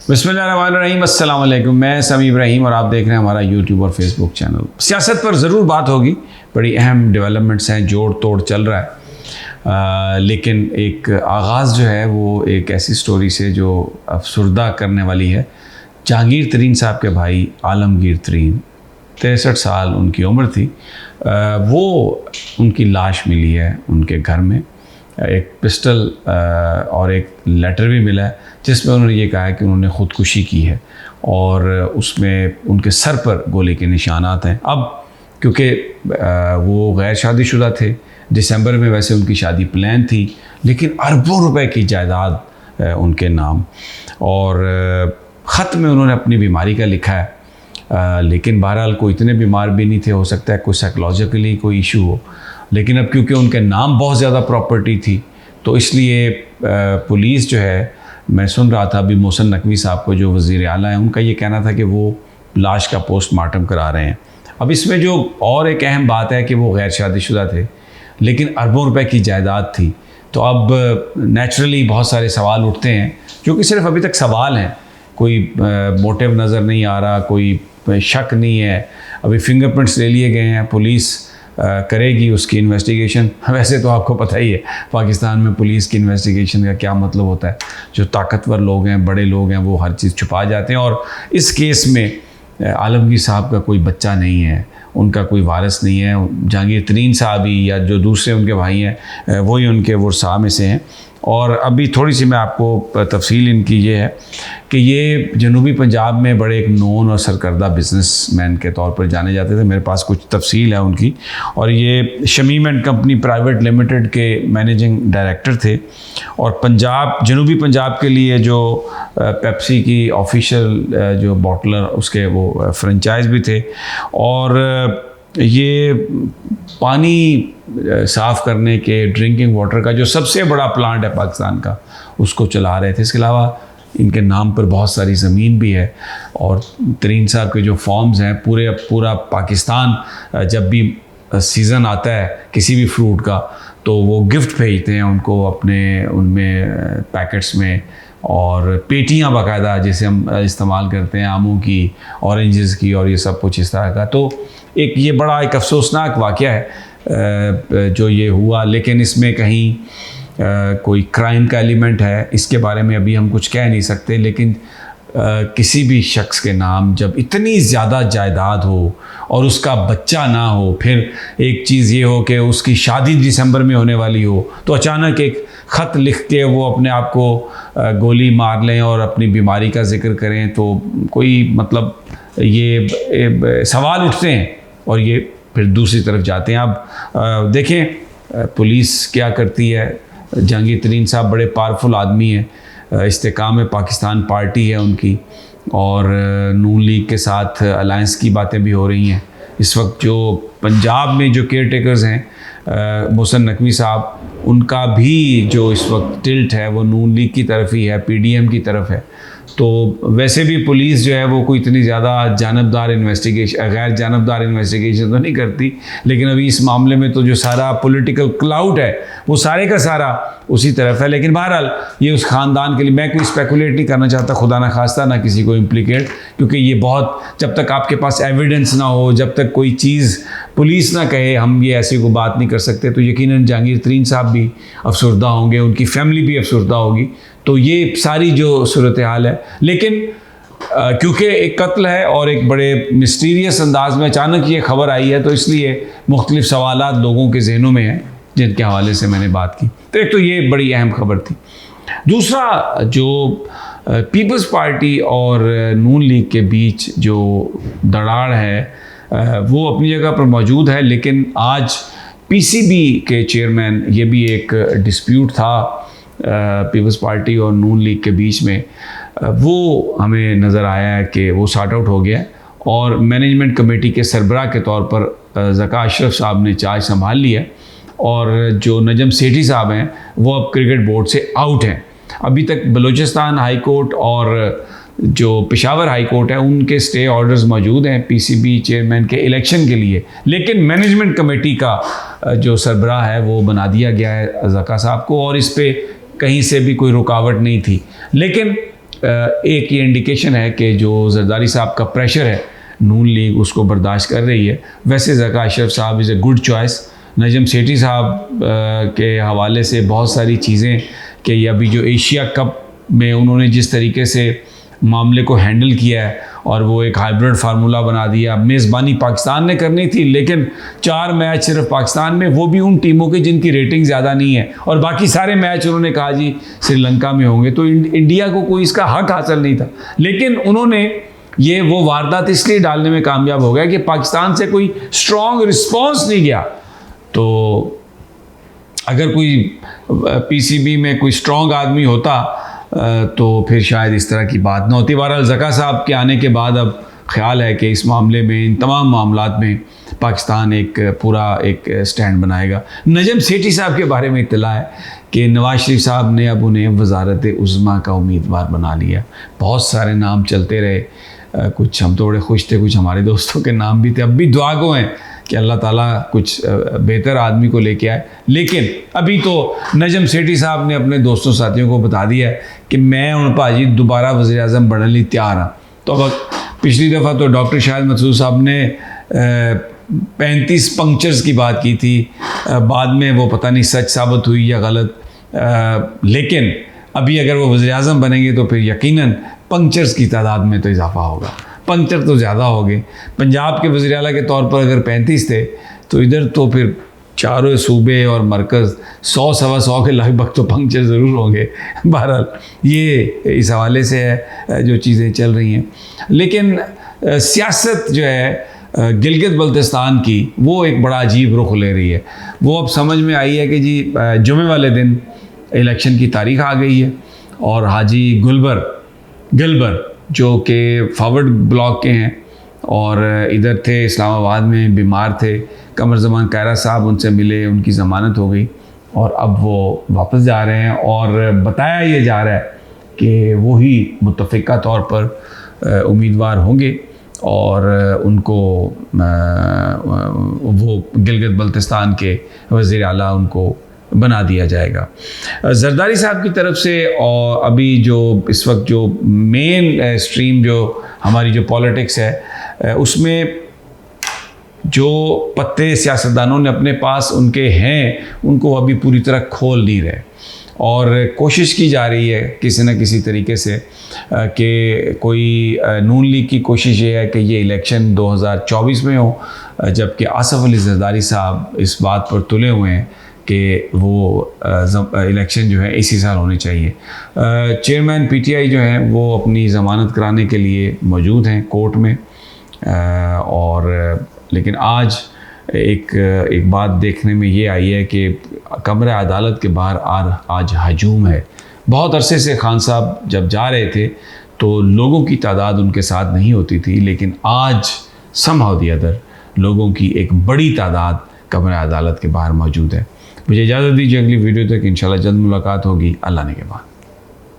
बिस्मिल्लाहिर्रहमानिर्रहीम, अस्सलाम वालेकुम। मैं समी इब्राहिम और आप देख रहे हैं हमारा यूट्यूब और फेसबुक चैनल। सियासत पर ज़रूर बात होगी, बड़ी अहम डेवलपमेंट्स हैं, जोड़ तोड़ चल रहा है। लेकिन एक आगाज़ जो है वो एक ऐसी स्टोरी से जो अफसुर्दा करने वाली है। जहांगीर तरीन साहब के भाई आलमगीर तरीन, 63 साल उनकी उम्र थी। वो उनकी लाश मिली है उनके घर में। एक पिस्टल और एक लेटर भी मिला है जिसमें उन्होंने ये कहा है कि उन्होंने ख़ुदकुशी की है और उसमें उनके सर पर गोली के निशानात हैं। अब क्योंकि वो गैर शादीशुदा थे, दिसंबर में वैसे उनकी शादी प्लान थी, लेकिन अरबों रुपए की जायदाद उनके नाम, और ख़त में उन्होंने अपनी बीमारी का लिखा है। लेकिन बहरहाल कोई इतने बीमार भी नहीं थे, हो सकता है कोई साइकोलॉजिकली कोई इशू हो। लेकिन अब क्योंकि उनके नाम बहुत ज़्यादा प्रॉपर्टी थी तो इसलिए पुलिस जो है, मैं सुन रहा था अभी मोहसिन नकवी साहब को जो वज़ीर आला हैं, उनका ये कहना था कि वो लाश का पोस्टमार्टम करा रहे हैं। अब इसमें जो और एक अहम बात है कि वो गैर शादीशुदा थे लेकिन अरबों रुपए की जायदाद थी। तो अब नेचुरली बहुत सारे सवाल उठते हैं जो कि सिर्फ अभी तक सवाल हैं, कोई मोटिव नज़र नहीं आ रहा, कोई शक नहीं है। अभी फिंगरप्रिंट्स ले लिए गए हैं, पुलिस करेगी उसकी इन्वेस्टिगेशन। वैसे तो आपको पता ही है पाकिस्तान में पुलिस की इन्वेस्टिगेशन का क्या मतलब होता है। जो ताकतवर लोग हैं, बड़े लोग हैं, वो हर चीज़ छुपा जाते हैं। और इस केस में आलमगीर साहब का कोई बच्चा नहीं है, उनका कोई वारिस नहीं है। जहांगीर तरीन साहब ही या जो दूसरे उनके भाई हैं वही उनके वर्सा में से हैं। और अभी थोड़ी सी मैं आपको तफसील इनकी ये है कि ये जनूबी पंजाब में बड़े एक नोन और सरकर्दा बिजनेसमैन के तौर पर जाने जाते थे। मेरे पास कुछ तफसील है उनकी। और ये Shamim and company private limited के मैनेजिंग डायरेक्टर थे और जनूबी पंजाब के लिए जो पेप्सी की ऑफिशियल जो बॉटलर, उसके वो फ्रेंचाइज भी थे। और ये पानी साफ़ करने के, ड्रिंकिंग वाटर का जो सबसे बड़ा प्लांट है पाकिस्तान का, उसको चला रहे थे। इसके अलावा इनके नाम पर बहुत सारी ज़मीन भी है। और तरीन साहब के जो फॉर्म्स हैं, पूरा पाकिस्तान जब भी सीज़न आता है किसी भी फ्रूट का तो वो गिफ्ट भेजते हैं उनको अपने उनमें पैकेट्स में, और पेटियां बाकायदा जैसे हम इस्तेमाल करते हैं आमों की, ऑरेंजेस की, और ये सब कुछ इस तरह का। तो ये बड़ा एक अफसोसनाक वाक़या है जो ये हुआ। लेकिन इसमें कहीं कोई क्राइम का एलिमेंट है, इसके बारे में अभी हम कुछ कह नहीं सकते। लेकिन किसी भी शख्स के नाम जब इतनी ज़्यादा जायदाद हो और उसका बच्चा ना हो, फिर एक चीज़ ये हो कि उसकी शादी दिसंबर में होने वाली हो, तो अचानक एक ख़त लिख के वो अपने आप को गोली मार लें और अपनी बीमारी का जिक्र करें, तो कोई मतलब ये सवाल उठते हैं और ये फिर दूसरी तरफ जाते हैं। अब देखें पुलिस क्या करती है। जहांगीर तरीन साहब बड़े पावरफुल आदमी हैं, इस्तेकाम पाकिस्तान पार्टी है उनकी, और नून लीग के साथ अलायंस की बातें भी हो रही हैं। इस वक्त जो पंजाब में जो केयर टेकर्स हैं मोहसिन नकवी साहब, उनका भी जो इस वक्त टिल्ट है वो नून लीग की तरफ ही है, PDM की तरफ है। तो वैसे भी पुलिस जो है वो कोई इतनी ज़्यादा गैर जानबदार इन्वेस्टिगेशन तो नहीं करती, लेकिन अभी इस मामले में तो जो सारा पॉलिटिकल क्लाउड है वो सारे का सारा उसी तरफ है। लेकिन बहरहाल ये उस ख़ानदान के लिए, मैं कोई स्पेकुलेट नहीं करना चाहता, खुदा ना खास्ता, ना किसी को इम्प्लिकेट, क्योंकि ये बहुत, जब तक आपके पास एविडेंस ना हो, जब तक कोई चीज़ पुलिस ना कहे हम ये ऐसी कोई बात नहीं कर सकते। तो यकीनन जहांगीर तरीन साहब भी अफसुर्दा होंगे, उनकी फैमिली भी अफसुर्दा होगी। तो ये सारी जो सूरत हाल है। लेकिन क्योंकि एक कत्ल है और एक बड़े मिस्टीरियस अंदाज में अचानक ये खबर आई है, तो इसलिए मुख्तलिफ सवालात लोगों के जहनों में हैं जिनके हवाले से मैंने बात की। तो एक तो ये बड़ी अहम खबर थी। दूसरा, जो पीपल्स पार्टी और नून लीग के बीच जो दरार है वो अपनी जगह पर मौजूद है। लेकिन आज PCB के चेयरमैन, ये भी एक डिस्प्यूट था पीपल्स पार्टी और नून लीग के बीच में, वो हमें नज़र आया है कि वो सॉर्ट आउट हो गया और मैनेजमेंट कमेटी के सरबराह के तौर पर ज़का अशरफ साहब ने चार्ज संभाल लिया। और जो नजम सेठी साहब हैं वो अब क्रिकेट बोर्ड से आउट हैं। अभी तक बलूचिस्तान हाई कोर्ट और जो पेशावर हाई कोर्ट है उनके स्टे ऑर्डर्स मौजूद हैं PCB चेयरमैन के इलेक्शन के लिए, लेकिन मैनेजमेंट कमेटी का जो सरबराह है वो बना दिया गया है ज़का साहब को, और इस पे कहीं से भी कोई रुकावट नहीं थी। लेकिन एक ये इंडिकेशन है कि जो जरदारी साहब का प्रेशर है नून लीग उसको बर्दाश्त कर रही है। वैसे ज़का अशरफ साहब is a good choice. Najam Sethi साहब के हवाले से बहुत सारी चीज़ें कि अभी जो एशिया कप में उन्होंने जिस तरीके से मामले को हैंडल किया है और वो एक हाइब्रिड फार्मूला बना दिया। मेज़बानी पाकिस्तान ने करनी थी, लेकिन 4 मैच सिर्फ पाकिस्तान में, वो भी उन टीमों के जिनकी रेटिंग ज़्यादा नहीं है, और बाकी सारे मैच उन्होंने कहा जी श्रीलंका में होंगे। तो इंडिया को कोई इसका हक हासिल नहीं था, लेकिन उन्होंने ये वो वारदात इसलिए डालने में कामयाब हो गया कि पाकिस्तान से कोई स्ट्रॉन्ग रिस्पॉन्स नहीं गया। तो अगर कोई पीसीबी में कोई स्ट्रॉन्ग आदमी होता तो फिर शायद इस तरह की बात ना होती। बहरहाल ज़का साहब के आने के बाद अब ख्याल है कि इस मामले में, इन तमाम मामलात में पाकिस्तान एक पूरा एक स्टैंड बनाएगा। नजम सेठी साहब के बारे में इत्तला है कि नवाज शरीफ साहब ने अब उन्हें वज़ारत उज़्मा का उम्मीदवार बना लिया। बहुत सारे नाम चलते रहे, कुछ हम तो बड़े खुश थे, कुछ हमारे दोस्तों के नाम भी थे। अब भी दुआ गो हैं कि अल्लाह ताला कुछ बेहतर आदमी को लेके आए। लेकिन अभी तो नजम सेठी साहब ने अपने दोस्तों साथियों को बता दिया है कि मैं उन भाजी दोबारा वज़ीर आज़म बनने लिए तैयार हाँ। तो अब पिछली दफ़ा तो डॉक्टर शाहिद मसूद साहब ने 35 पंक्चर्स की बात की थी, बाद में वो पता नहीं सच साबित हुई या गलत, लेकिन अभी अगर वो वज़ीर आज़म बनेंगे तो फिर यकीनन पंक्चर्स की तादाद में तो इजाफा होगा। पंक्चर तो ज़्यादा हो गए। पंजाब के वज़ीर आला के तौर पर अगर 35 थे तो इधर तो फिर चारों सूबे और मरकज़ 100-125 के लगभग तो पंक्चर ज़रूर होंगे। बहरहाल ये इस हवाले से है जो चीज़ें चल रही हैं। लेकिन सियासत जो है गिलगित बल्तिस्तान की वो एक बड़ा अजीब रुख ले रही है। वो अब समझ में आई है कि जी जुमे वाले दिन इलेक्शन की तारीख आ गई है और हाजी गिलबर जो कि फॉरवर्ड ब्लॉक के हैं और इधर थे इस्लामाबाद में, बीमार थे, कमर ज़मान कायरा साहब उनसे मिले, उनकी ज़मानत हो गई और अब वो वापस जा रहे हैं और बताया ये जा रहा है कि वही मुत्तफ़िका तौर पर उम्मीदवार होंगे और उनको वो गिलगित बल्तिस्तान के वज़ीर आला उनको बना दिया जाएगा। जरदारी साहब की तरफ से और अभी जो इस वक्त जो मेन स्ट्रीम जो हमारी जो पॉलिटिक्स है उसमें जो पत्ते सियासतदानों ने अपने पास उनके हैं उनको अभी पूरी तरह खोल नहीं रहे और कोशिश की जा रही है किसी न किसी तरीके से कि कोई नून लीग की कोशिश ये है कि ये इलेक्शन 2024 में हो, जबकि आसफ़ अली जरदारी साहब इस बात पर तुले हुए हैं कि वो इलेक्शन जो है इसी साल होने चाहिए। चेयरमैन पीटीआई जो हैं वो अपनी ज़मानत कराने के लिए मौजूद हैं कोर्ट में और लेकिन आज एक बात देखने में ये आई है कि कमरे अदालत के बाहर आज हजूम है। बहुत अरसे से खान साहब जब जा रहे थे तो लोगों की तादाद उनके साथ नहीं होती थी, लेकिन आज समहाउ द अदर लोगों की एक बड़ी तादाद कमरे अदालत के बाहर मौजूद है। मुझे इजाज़त दीजिए, अगली वीडियो तक इंशाल्लाह जल्द मुलाकात होगी। अल्लाह ने के बाद।